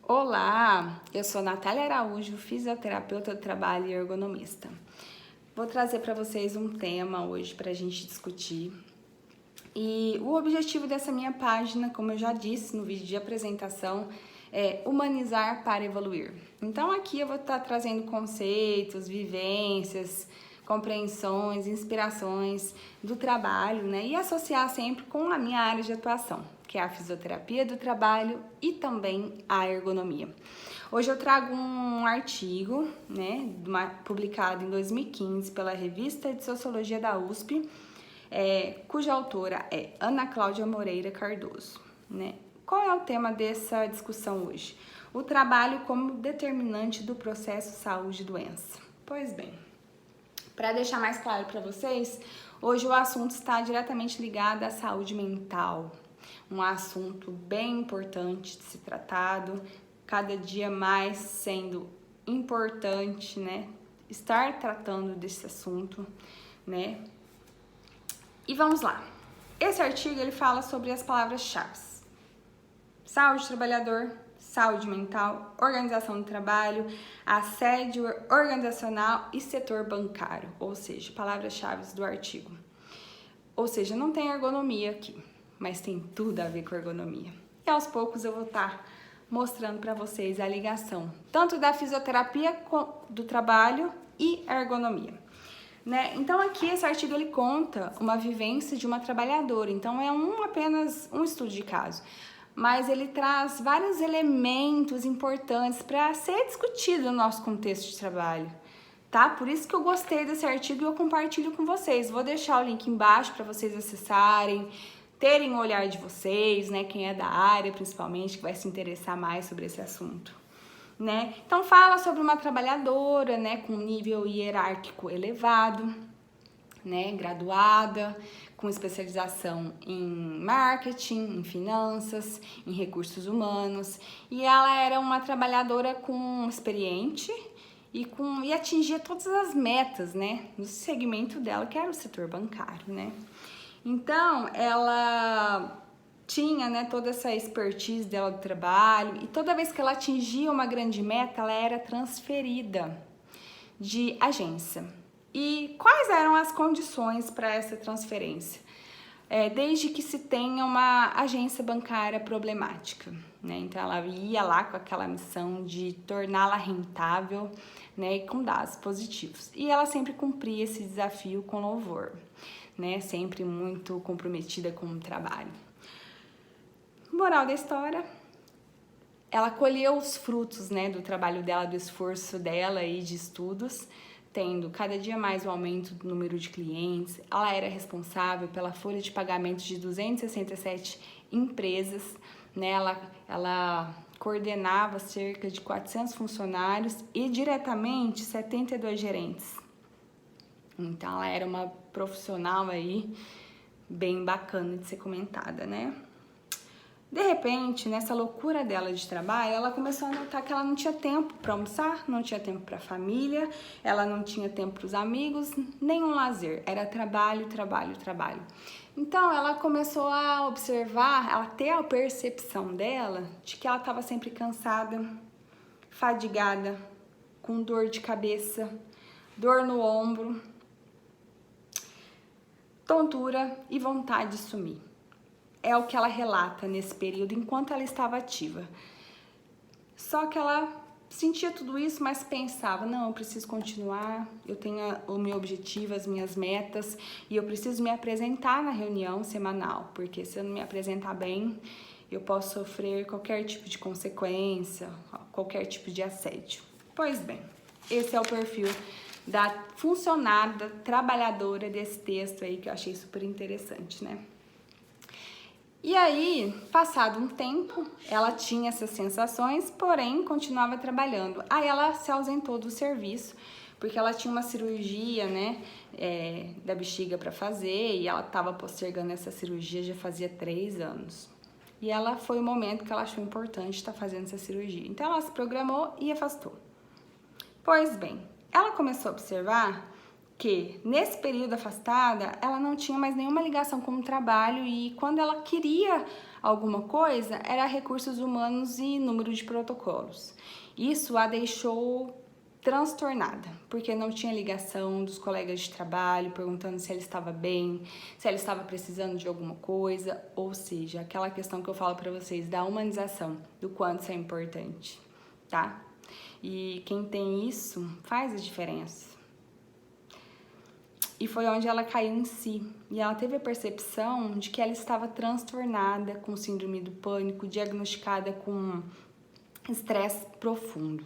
Olá, eu sou Natália Araújo, fisioterapeuta do trabalho e ergonomista. Vou trazer para vocês um tema hoje para a gente discutir. E o objetivo dessa minha página, como eu já disse no vídeo de apresentação, é humanizar para evoluir. Então aqui eu vou estar trazendo conceitos, vivências, compreensões, inspirações do trabalho, né? E associar sempre com a minha área de atuação, que é a fisioterapia do trabalho e também a ergonomia. Hoje eu trago um artigo, né, publicado em 2015 pela Revista de Sociologia da USP, cuja autora é Ana Cláudia Moreira Cardoso, né? Qual é o tema dessa discussão hoje? O trabalho como determinante do processo saúde e doença. Pois bem, para deixar mais claro para vocês, hoje o assunto está diretamente ligado à saúde mental, um assunto bem importante de ser tratado, cada dia mais sendo importante, né, estar tratando desse assunto, né? E vamos lá. Esse artigo ele fala sobre as palavras-chave: saúde do trabalhador, saúde mental, organização do trabalho, assédio organizacional e setor bancário, ou seja, palavras-chave do artigo. Ou seja, não tem ergonomia aqui, mas tem tudo a ver com ergonomia. E aos poucos eu vou estar mostrando para vocês a ligação, tanto da fisioterapia do trabalho e a ergonomia. Né? Então aqui esse artigo ele conta uma vivência de uma trabalhadora, então é apenas um estudo de caso, mas ele traz vários elementos importantes para ser discutido no nosso contexto de trabalho, tá? Por isso que eu gostei desse artigo e eu compartilho com vocês. Vou deixar o link embaixo para vocês acessarem, terem o olhar de vocês, né? Quem é da área, principalmente, que vai se interessar mais sobre esse assunto. Né? Então fala sobre uma trabalhadora, né, com nível hierárquico elevado, né, graduada, com especialização em marketing, em finanças, em recursos humanos, e ela era uma trabalhadora experiente e atingia todas as metas, né, no segmento dela, que era o setor bancário, né? Então ela tinha, né, toda essa expertise dela do trabalho, e toda vez que ela atingia uma grande meta, ela era transferida de agência. E quais eram as condições para essa transferência? Desde que se tenha uma agência bancária problemática, né? Então ela ia lá com aquela missão de torná-la rentável, né, e com dados positivos. E ela sempre cumpria esse desafio com louvor, né? Sempre muito comprometida com o trabalho. Moral da história, ela colheu os frutos, né, do trabalho dela, do esforço dela e de estudos, tendo cada dia mais o aumento do número de clientes. Ela era responsável pela folha de pagamento de 267 empresas, né? Ela coordenava cerca de 400 funcionários e diretamente 72 gerentes. Então ela era uma profissional aí bem bacana de ser comentada, né? De repente, nessa loucura dela de trabalho, ela começou a notar que ela não tinha tempo para almoçar, não tinha tempo para a família, ela não tinha tempo para os amigos, nenhum lazer. Era trabalho, trabalho, trabalho. Então, ela começou a observar, ela ter a percepção dela de que ela estava sempre cansada, fadigada, com dor de cabeça, dor no ombro, tontura e vontade de sumir. É o que ela relata nesse período, enquanto ela estava ativa. Só que ela sentia tudo isso, mas pensava, não, eu preciso continuar, eu tenho o meu objetivo, as minhas metas, e eu preciso me apresentar na reunião semanal, porque se eu não me apresentar bem, eu posso sofrer qualquer tipo de consequência, qualquer tipo de assédio. Pois bem, esse é o perfil da funcionária, da trabalhadora desse texto aí, que eu achei super interessante, né? E aí, passado um tempo, ela tinha essas sensações, porém continuava trabalhando. Aí ela se ausentou do serviço, porque ela tinha uma cirurgia, né, da bexiga para fazer, e ela estava postergando essa cirurgia já fazia 3 anos. E ela foi o momento que ela achou importante estar fazendo essa cirurgia. Então ela se programou e afastou. Pois bem, ela começou a observar que nesse período afastada, ela não tinha mais nenhuma ligação com o trabalho, e quando ela queria alguma coisa, era recursos humanos e número de protocolos. Isso a deixou transtornada, porque não tinha ligação dos colegas de trabalho perguntando se ela estava bem, se ela estava precisando de alguma coisa, ou seja, aquela questão que eu falo para vocês da humanização, do quanto isso é importante, tá? E quem tem isso faz a diferença. E foi onde ela caiu em si. E ela teve a percepção de que ela estava transtornada com síndrome do pânico, diagnosticada com estresse profundo.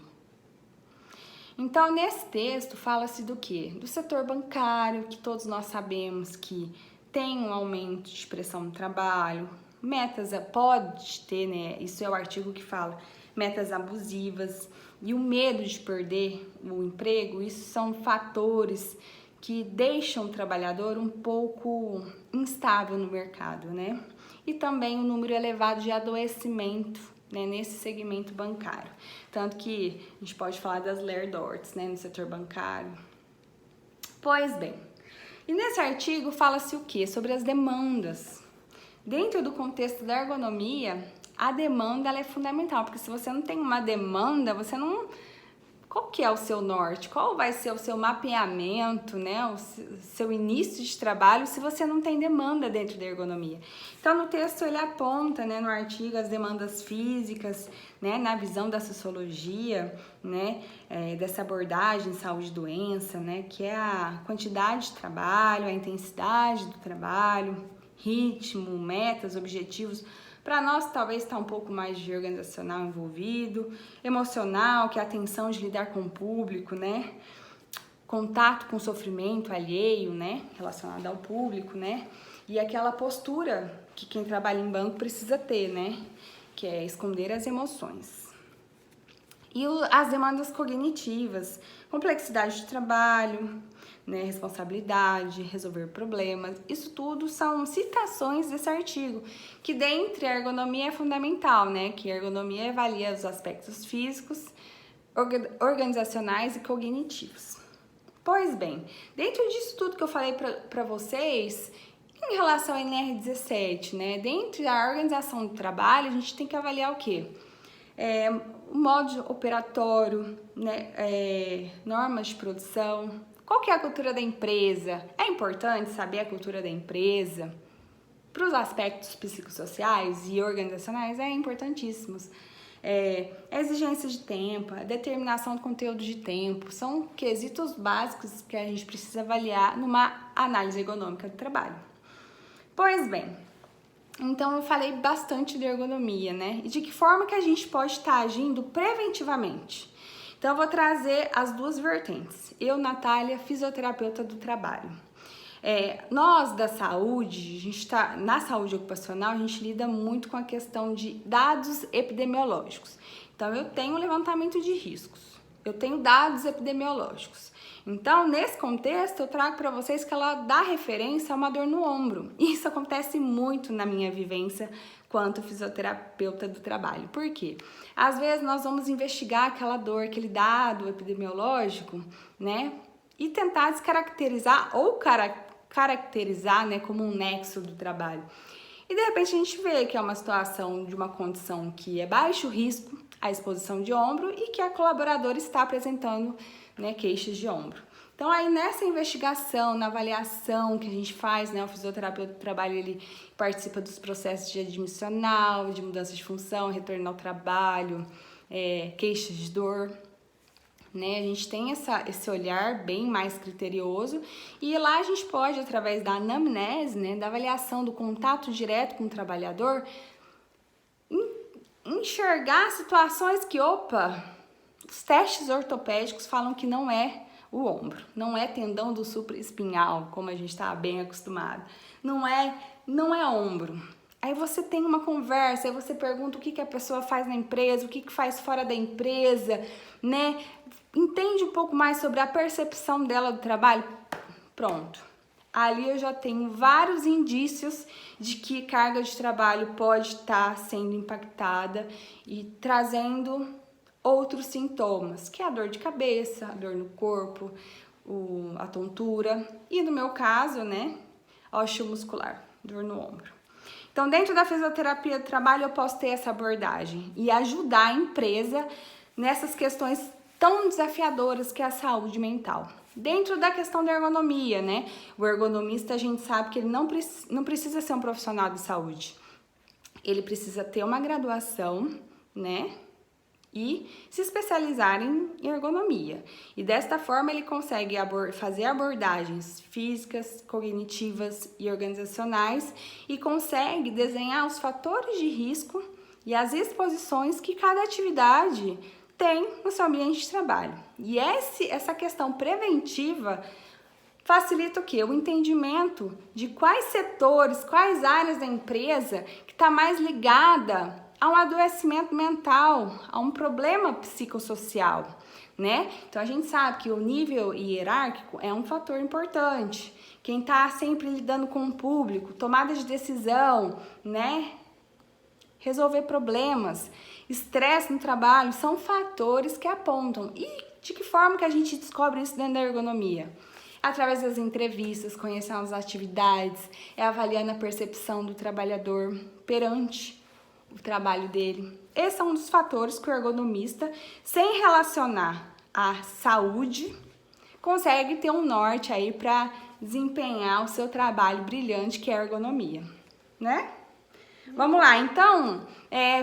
Então, nesse texto, fala-se do quê? Do setor bancário, que todos nós sabemos que tem um aumento de pressão no trabalho, metas, pode ter, né? Isso é o artigo que fala, metas abusivas e o medo de perder o emprego, isso são fatores que deixam o trabalhador um pouco instável no mercado, né? E também o número elevado de adoecimento, né, nesse segmento bancário. Tanto que a gente pode falar das Lerdorts, né, no setor bancário. Pois bem, e nesse artigo fala-se o quê? Sobre as demandas. Dentro do contexto da ergonomia, a demanda ela é fundamental, porque se você não tem uma demanda, você não... Qual que é o seu norte? Qual vai ser o seu mapeamento, né? O seu início de trabalho se você não tem demanda dentro da ergonomia? Então, no texto ele aponta, né, no artigo, as demandas físicas, né, na visão da sociologia, né, dessa abordagem saúde e doença, né, que é a quantidade de trabalho, a intensidade do trabalho, ritmo, metas, objetivos. Para nós, talvez está um pouco mais de organizacional envolvido, emocional, que é a atenção de lidar com o público, né? Contato com o sofrimento alheio, né? Relacionado ao público, né? E aquela postura que quem trabalha em banco precisa ter, né? Que é esconder as emoções. E as demandas cognitivas, complexidade de trabalho, né, responsabilidade, resolver problemas, isso tudo são citações desse artigo, que dentre a ergonomia é fundamental, né, que a ergonomia avalia os aspectos físicos, organizacionais e cognitivos. Pois bem, dentro disso tudo que eu falei para vocês, em relação ao NR17, né, dentro da organização do trabalho, a gente tem que avaliar o quê? O modo operatório, né, normas de produção. Qual que é a cultura da empresa? É importante saber a cultura da empresa. Para os aspectos psicossociais e organizacionais, é importantíssimos. A exigência de tempo, a determinação do conteúdo de tempo, são quesitos básicos que a gente precisa avaliar numa análise ergonômica do trabalho. Pois bem, então eu falei bastante de ergonomia, né? E de que forma que a gente pode estar agindo preventivamente. Então eu vou trazer as duas vertentes. Eu, Natália, fisioterapeuta do trabalho. Nós da saúde, a gente na saúde ocupacional, a gente lida muito com a questão de dados epidemiológicos. Então eu tenho um levantamento de riscos, eu tenho dados epidemiológicos. Então, nesse contexto, eu trago para vocês que ela dá referência a uma dor no ombro. Isso acontece muito na minha vivência quanto fisioterapeuta do trabalho. Por quê? Às vezes nós vamos investigar aquela dor, aquele dado epidemiológico, né? E tentar descaracterizar ou caracterizar, né, como um nexo do trabalho. E de repente a gente vê que é uma situação de uma condição que é baixo risco, a exposição de ombro, e que a colaboradora está apresentando, né, queixas de ombro. Então aí nessa investigação, na avaliação que a gente faz, né, o fisioterapeuta do trabalho, ele participa dos processos de admissional, de mudança de função, retorno ao trabalho, queixas de dor, né? A gente tem esse olhar bem mais criterioso, e lá a gente pode, através da anamnese, né, da avaliação do contato direto com o trabalhador, enxergar situações que, os testes ortopédicos falam que não é o ombro, não é tendão do supraespinhal, como a gente está bem acostumado, não é ombro. Aí você tem uma conversa, aí você pergunta o que a pessoa faz na empresa, o que faz fora da empresa, né? Entende um pouco mais sobre a percepção dela do trabalho? Pronto. Ali eu já tenho vários indícios de que carga de trabalho pode estar sendo impactada e trazendo outros sintomas, que é a dor de cabeça, a dor no corpo, a tontura e, no meu caso, né, osteomuscular, dor no ombro. Então, dentro da fisioterapia do trabalho, eu posso ter essa abordagem e ajudar a empresa nessas questões tão desafiadoras que é a saúde mental. Dentro da questão da ergonomia, né? O ergonomista, a gente sabe que ele não precisa ser um profissional de saúde. Ele precisa ter uma graduação, né? E se especializar em ergonomia. E desta forma ele consegue fazer abordagens físicas, cognitivas e organizacionais e consegue desenhar os fatores de risco e as exposições que cada atividade tem no seu ambiente de trabalho. E essa questão preventiva facilita o quê? O entendimento de quais setores, quais áreas da empresa que está mais ligada a um adoecimento mental, a um problema psicossocial, né? Então a gente sabe que o nível hierárquico é um fator importante. Quem está sempre lidando com o público, tomada de decisão, né? Resolver problemas, estresse no trabalho, são fatores que apontam. E de que forma que a gente descobre isso dentro da ergonomia? Através das entrevistas, conhecendo as atividades, avaliando a percepção do trabalhador perante o trabalho dele. Esse é um dos fatores que o ergonomista, sem relacionar à saúde, consegue ter um norte aí para desempenhar o seu trabalho brilhante, que é a ergonomia, né? Vamos lá, então,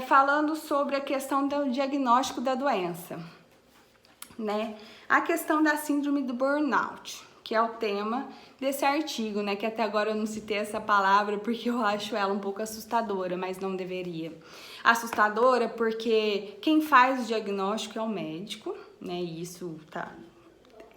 falando sobre a questão do diagnóstico da doença, né? A questão da síndrome do burnout, que é o tema desse artigo, né? Que até agora eu não citei essa palavra porque eu acho ela um pouco assustadora, mas não deveria. Assustadora porque quem faz o diagnóstico é o médico, né? E isso tá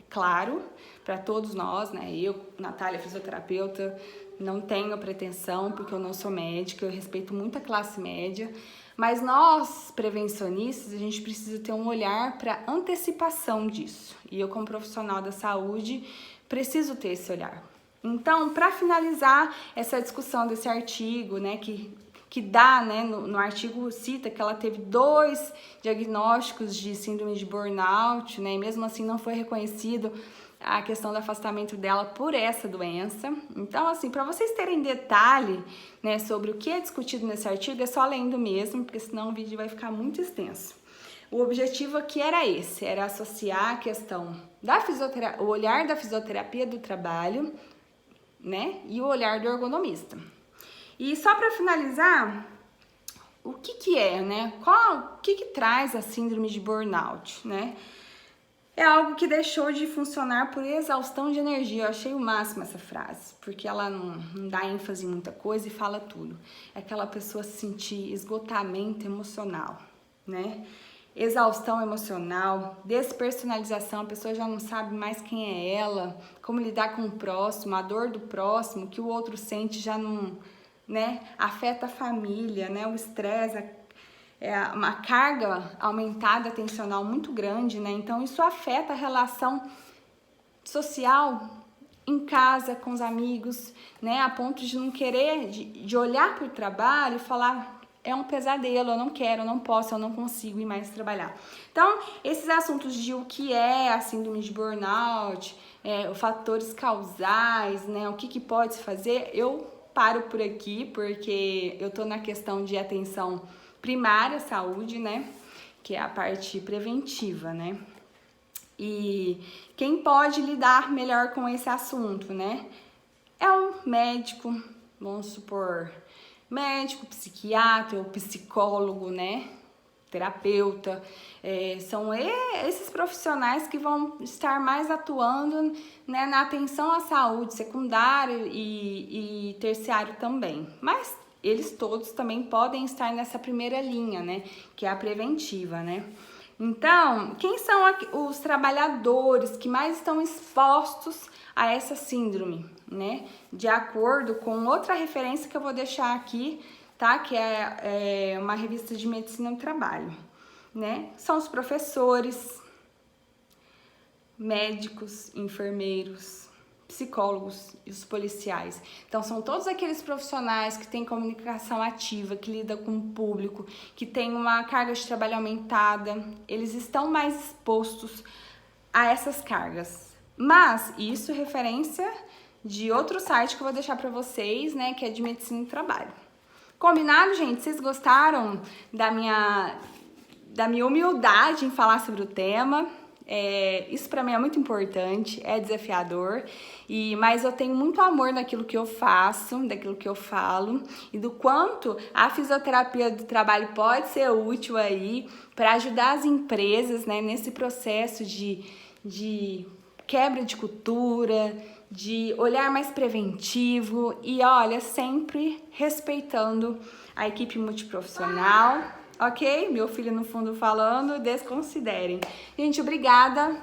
claro para todos nós, né? Eu, Natália, fisioterapeuta, não tenho pretensão porque eu não sou médica, eu respeito muito a classe média, mas nós, prevencionistas, a gente precisa ter um olhar para antecipação disso. E eu, como profissional da saúde, preciso ter esse olhar. Então, para finalizar essa discussão desse artigo, né, que dá, né, no artigo cita que ela teve 2 diagnósticos de síndrome de burnout, né, e mesmo assim não foi reconhecido a questão do afastamento dela por essa doença. Então, assim, para vocês terem detalhe, né, sobre o que é discutido nesse artigo, é só lendo mesmo, porque senão o vídeo vai ficar muito extenso. O objetivo aqui era esse, era associar a questão da fisioterapia, o olhar da fisioterapia do trabalho, né, e o olhar do ergonomista. E só para finalizar, o que é, né? O que traz a síndrome de burnout, né? É algo que deixou de funcionar por exaustão de energia. Eu achei o máximo essa frase, porque ela não dá ênfase em muita coisa e fala tudo. É aquela pessoa se sentir esgotamento emocional, né? Exaustão emocional, despersonalização, a pessoa já não sabe mais quem é ela, como lidar com o próximo, a dor do próximo, que o outro sente já não, né? Afeta a família, né? O estresse, uma carga aumentada atencional muito grande, né? Então isso afeta a relação social em casa, com os amigos, né? A ponto de não querer, de olhar para o trabalho e falar: é um pesadelo, eu não quero, eu não posso, eu não consigo ir mais trabalhar. Então, esses assuntos de o que é a síndrome de burnout, os fatores causais, né? O que pode se fazer, eu paro por aqui, porque eu tô na questão de atenção primária à saúde, né? Que é a parte preventiva, né? E quem pode lidar melhor com esse assunto, né? É um médico, vamos supor, médico, psiquiatra ou psicólogo, né? Terapeuta, são esses profissionais que vão estar mais atuando, né, na atenção à saúde secundária e terciário também. Mas eles todos também podem estar nessa primeira linha, né, que é a preventiva, né? Então, quem são os trabalhadores que mais estão expostos a essa síndrome, né? De acordo com outra referência que eu vou deixar aqui, tá? Que é uma revista de medicina do trabalho, né? São os professores, médicos, enfermeiros, psicólogos e os policiais. Então, são todos aqueles profissionais que têm comunicação ativa, que lidam com o público, que têm uma carga de trabalho aumentada, eles estão mais expostos a essas cargas. Mas isso é referência de outro site que eu vou deixar para vocês, né, que é de medicina do trabalho. Combinado, gente? Vocês gostaram da minha humildade em falar sobre o tema? Isso pra mim é muito importante, é desafiador, mas eu tenho muito amor naquilo que eu faço, daquilo que eu falo e do quanto a fisioterapia do trabalho pode ser útil aí para ajudar as empresas, né, nesse processo de quebra de cultura, de olhar mais preventivo e, olha, sempre respeitando a equipe multiprofissional. Ok? Meu filho no fundo falando, desconsiderem. Gente, obrigada.